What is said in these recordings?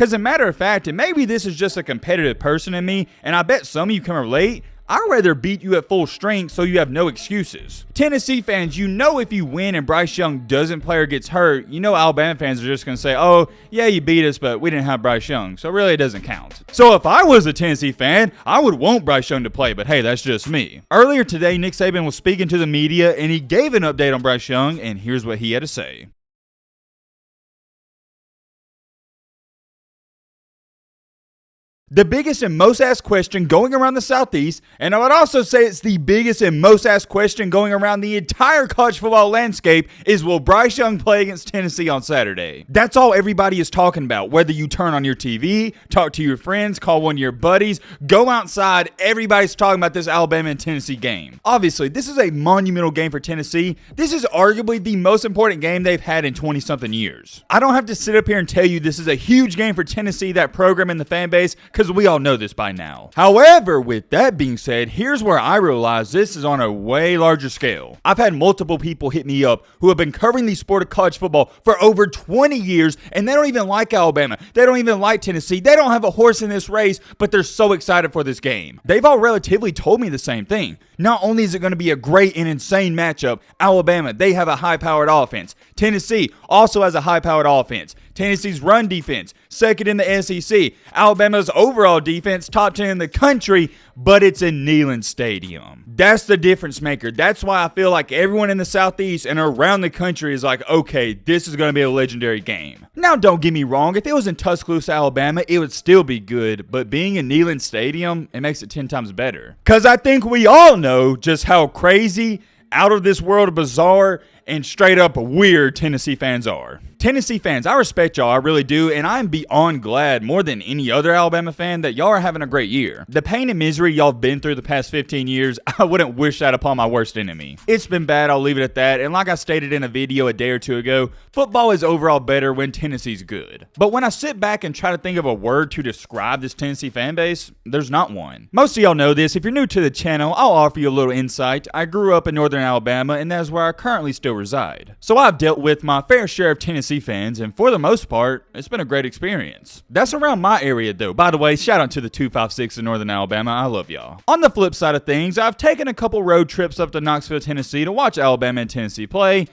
Because as a matter of fact, and maybe this is just a competitive person in me, and I bet some of you can relate, I'd rather beat you at full strength so you have no excuses. Tennessee fans, you know if you win and Bryce Young doesn't play or gets hurt, you know Alabama fans are just going to say, oh, yeah, you beat us, but we didn't have Bryce Young, so really it doesn't count. So if I was a Tennessee fan, I would want Bryce Young to play, but hey, that's just me. Earlier today, Nick Saban was speaking to the media, and he gave an update on Bryce Young, and here's what he had to say. The biggest and most asked question going around the Southeast, and I would also say it's the biggest and most asked question going around the entire college football landscape, is will Bryce Young play against Tennessee on Saturday? That's all everybody is talking about. Whether you turn on your TV, talk to your friends, call one of your buddies, go outside, everybody's talking about this Alabama and Tennessee game. Obviously, this is a monumental game for Tennessee. This is arguably the most important game they've had in 20-something years. I don't have to sit up here and tell you this is a huge game for Tennessee, that program and the fan base, because we all know this by now. However, with that being said, here's where I realize this is on a way larger scale. I've had multiple people hit me up who have been covering the sport of college football for over 20 years, and they don't even like Alabama. They don't even like Tennessee. They don't have a horse in this race, but they're so excited for this game. They've all relatively told me the same thing. Not only is it going to be a great and insane matchup, Alabama, they have a high-powered offense. Tennessee also has a high-powered offense. Tennessee's run defense, second in the SEC. Alabama's overall defense, top 10 in the country, but it's in Neyland Stadium. That's the difference maker. That's why I feel like everyone in the Southeast and around the country is like, okay, this is going to be a legendary game. Now, don't get me wrong. If it was in Tuscaloosa, Alabama, it would still be good, but being in Neyland Stadium, it makes it 10 times better. Because I think we all know just how crazy, out of this world, bizarre, and straight up weird Tennessee fans are. Tennessee fans, I respect y'all, I really do, and I'm beyond glad, more than any other Alabama fan, that y'all are having a great year. The pain and misery y'all have been through the past 15 years, I wouldn't wish that upon my worst enemy. It's been bad, I'll leave it at that, and like I stated in a video a day or two ago, football is overall better when Tennessee's good. But when I sit back and try to think of a word to describe this Tennessee fan base, there's not one. Most of y'all know this. If you're new to the channel, I'll offer you a little insight. I grew up in northern Alabama, and that's where I currently still reside. So I've dealt with my fair share of Tennessee fans, and for the most part, it's been a great experience. That's around my area though. By the way, shout out to the 256 in northern Alabama. I love y'all. On the flip side of things, I've taken a couple road trips up to Knoxville, Tennessee to watch Alabama and Tennessee play.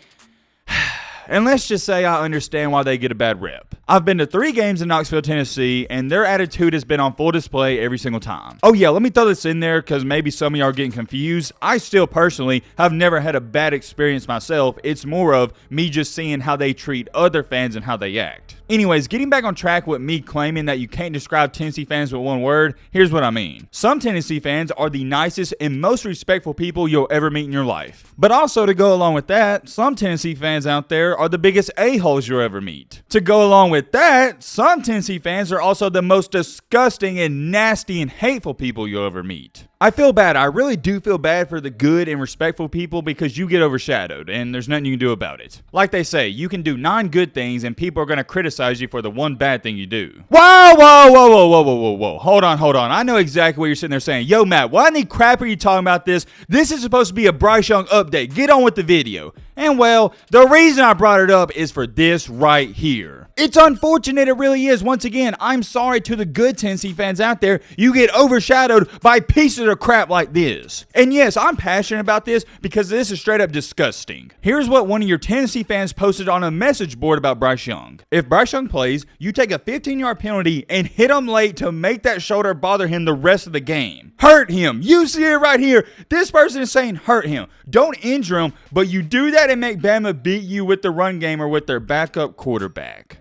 And let's just say I understand why they get a bad rep. I've been to 3 games in Knoxville, Tennessee, and their attitude has been on full display every single time. Oh yeah, let me throw this in there because maybe some of y'all are getting confused. I still personally have never had a bad experience myself. It's more of me just seeing how they treat other fans and how they act. Anyways, getting back on track with me claiming that you can't describe Tennessee fans with one word, here's what I mean. Some Tennessee fans are the nicest and most respectful people you'll ever meet in your life. But also, to go along with that, some Tennessee fans out there are the biggest a-holes you'll ever meet. To go along with that, some Tennessee fans are also the most disgusting and nasty and hateful people you'll ever meet. I feel bad. I really do feel bad for the good and respectful people because you get overshadowed and there's nothing you can do about it. Like they say, you can do 9 good things and people are going to criticize you for the one bad thing you do. Whoa, whoa, whoa, whoa, whoa, whoa, whoa, whoa. Hold on. I know exactly what you're sitting there saying. Yo, Matt, why in the crap are you talking about this? This is supposed to be a Bryce Young update. Get on with the video. And well, the reason I brought it up is for this right here. It's unfortunate, it really is. Once again, I'm sorry to the good Tennessee fans out there. You get overshadowed by pieces of crap like this. And yes, I'm passionate about this because this is straight up disgusting. Here's what one of your Tennessee fans posted on a message board about Bryce Young. If Bryce Young plays, you take a 15-yard penalty and hit him late to make that shoulder bother him the rest of the game. Hurt him. You see it right here. This person is saying hurt him. Don't injure him, but you do that and make Bama beat you with the run game or with their backup quarterback.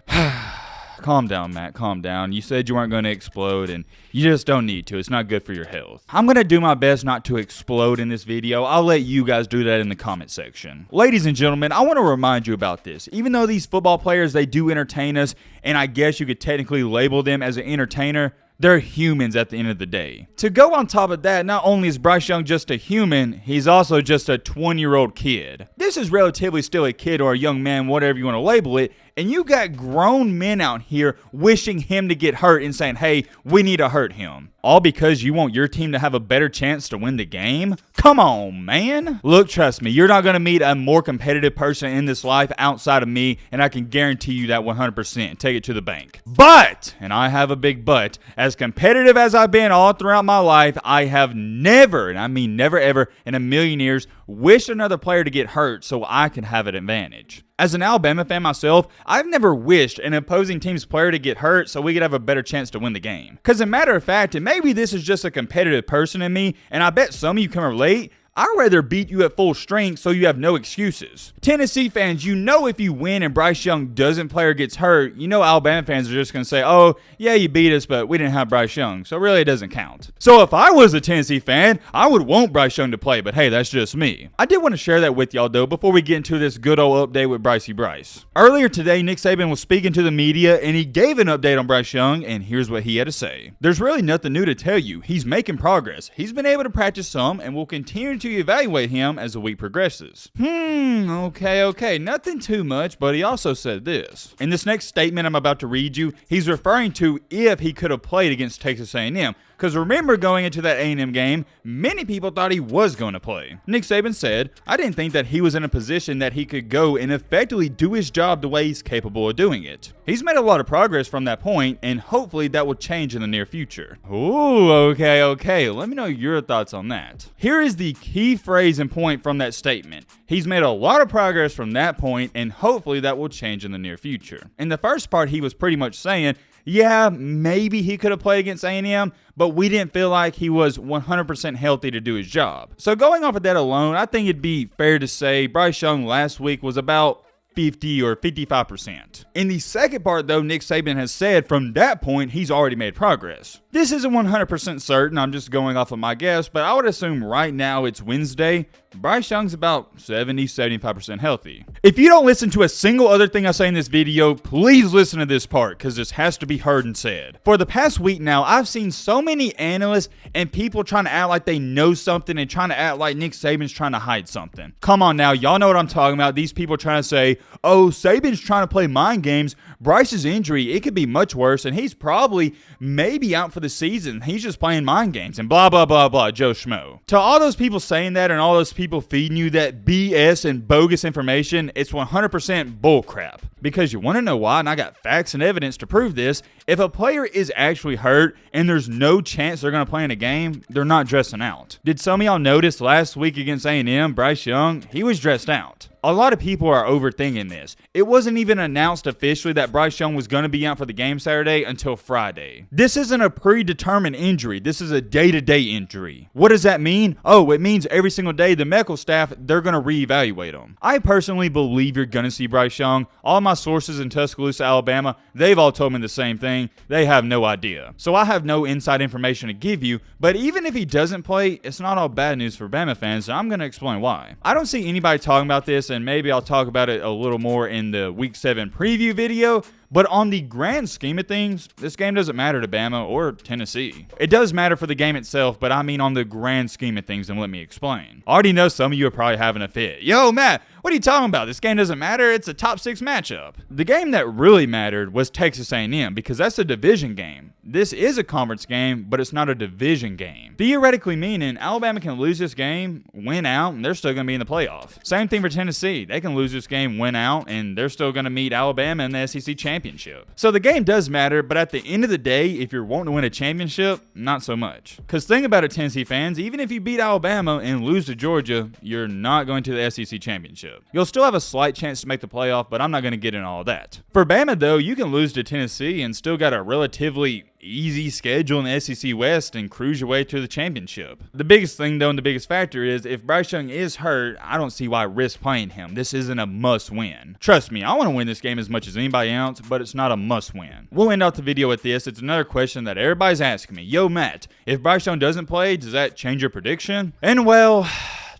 Calm down, Matt. Calm down. You said you weren't going to explode, and you just don't need to. It's not good for your health. I'm going to do my best not to explode in this video. I'll let you guys do that in the comment section. Ladies and gentlemen, I want to remind you about this. Even though these football players, they do entertain us, and I guess you could technically label them as an entertainer, they're humans at the end of the day. To go on top of that, not only is Bryce Young just a human, he's also just a 20-year-old kid. This is relatively still a kid or a young man, whatever you want to label it, and you got grown men out here wishing him to get hurt and saying, hey, we need to hurt him. All because you want your team to have a better chance to win the game? Come on, man. Look, trust me, you're not going to meet a more competitive person in this life outside of me, and I can guarantee you that 100%. Take it to the bank. But, and I have a big but, as competitive as I've been all throughout my life, I have never, and I mean never ever in a million years, wished another player to get hurt so I could have an advantage. As an Alabama fan myself, I've never wished an opposing team's player to get hurt so we could have a better chance to win the game. Because as a matter of fact, and maybe this is just a competitive person in me, and I bet some of you can relate, I'd rather beat you at full strength so you have no excuses. Tennessee fans, you know if you win and Bryce Young doesn't play or gets hurt, you know Alabama fans are just going to say, oh, yeah, you beat us, but we didn't have Bryce Young, so really it doesn't count. So if I was a Tennessee fan, I would want Bryce Young to play, but hey, that's just me. I did want to share that with y'all, though, before we get into this good old update with Bryce. Earlier today, Nick Saban was speaking to the media, and he gave an update on Bryce Young, and here's what he had to say. There's really nothing new to tell you. He's making progress. He's been able to practice some, and will continue to evaluate him as the week progresses. Okay, nothing too much, but he also said this. In this next statement I'm about to read you, he's referring to if he could have played against Texas A&M. Because remember, going into that A&M game, many people thought he was going to play. Nick Saban said, I didn't think that he was in a position that he could go and effectively do his job the way he's capable of doing it. He's made a lot of progress from that point, and hopefully that will change in the near future. Ooh, okay. Let me know your thoughts on that. Here is the key phrase and point from that statement. He's made a lot of progress from that point, and hopefully that will change in the near future. In the first part, he was pretty much saying, yeah, maybe he could have played against A&M, but we didn't feel like he was 100% healthy to do his job. So going off of that alone, I think it'd be fair to say Bryce Young last week was about 50 or 55%. In the second part, though, Nick Saban has said from that point, he's already made progress. This isn't 100% certain, I'm just going off of my guess, but I would assume right now it's Wednesday, Bryce Young's about 70-75% healthy. If you don't listen to a single other thing I say in this video, please listen to this part, because this has to be heard and said. For the past week now, I've seen so many analysts and people trying to act like they know something and trying to act like Nick Saban's trying to hide something. Come on now, y'all know what I'm talking about. These people trying to say, oh, Saban's trying to play mind games. Bryce's injury, it could be much worse, and he's probably maybe out for the season. He's just playing mind games and blah, blah, blah, blah, Joe Schmo. To all those people saying that and all those people feeding you that BS and bogus information, it's 100% bullcrap. Because you want to know why, and I got facts and evidence to prove this, if a player is actually hurt and there's no chance they're going to play in a game, they're not dressing out. Did some of y'all notice last week against A&M, Bryce Young, he was dressed out? A lot of people are overthinking this. It wasn't even announced officially that Bryce Young was going to be out for the game Saturday until Friday. This isn't a predetermined injury. This is a day-to-day injury. What does that mean? Oh, it means every single day the medical staff, they're going to reevaluate him. I personally believe you're going to see Bryce Young. All my sources in Tuscaloosa, Alabama, they've all told me the same thing. They have no idea. So I have no inside information to give you, but even if he doesn't play, it's not all bad news for Bama fans, so I'm going to explain why. I don't see anybody talking about this, and maybe I'll talk about it a little more in the Week 7 preview video, but on the grand scheme of things, this game doesn't matter to Bama or Tennessee. It does matter for the game itself, but I mean on the grand scheme of things, and let me explain. I already know some of you are probably having a fit. Yo, Matt, what are you talking about? This game doesn't matter. It's a top 6 matchup. The game that really mattered was Texas A&M, because that's a division game. This is a conference game, but it's not a division game. Theoretically meaning, Alabama can lose this game, win out, and they're still going to be in the playoff. Same thing for Tennessee. They can lose this game, win out, and they're still going to meet Alabama in the SEC championship. So the game does matter, but at the end of the day, if you're wanting to win a championship, not so much. Because think about it, Tennessee fans, even if you beat Alabama and lose to Georgia, you're not going to the SEC championship. You'll still have a slight chance to make the playoff, but I'm not going to get in all of that. For Bama, though, you can lose to Tennessee and still got a relatively easy schedule in the SEC West and cruise your way to the championship. The biggest thing, though, and the biggest factor is if Bryce Young is hurt, I don't see why risk playing him. This isn't a must-win. Trust me, I want to win this game as much as anybody else, but it's not a must-win. We'll end out the video with this. It's another question that everybody's asking me. Yo, Matt, if Bryce Young doesn't play, does that change your prediction? And well,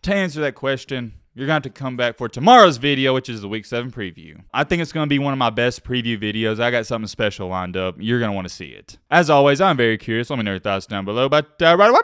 to answer that question, you're going to have to come back for tomorrow's video, which is the Week 7 preview. I think it's going to be one of my best preview videos. I got something special lined up. You're going to want to see it. As always, I'm very curious. Let me know your thoughts down below. But right away,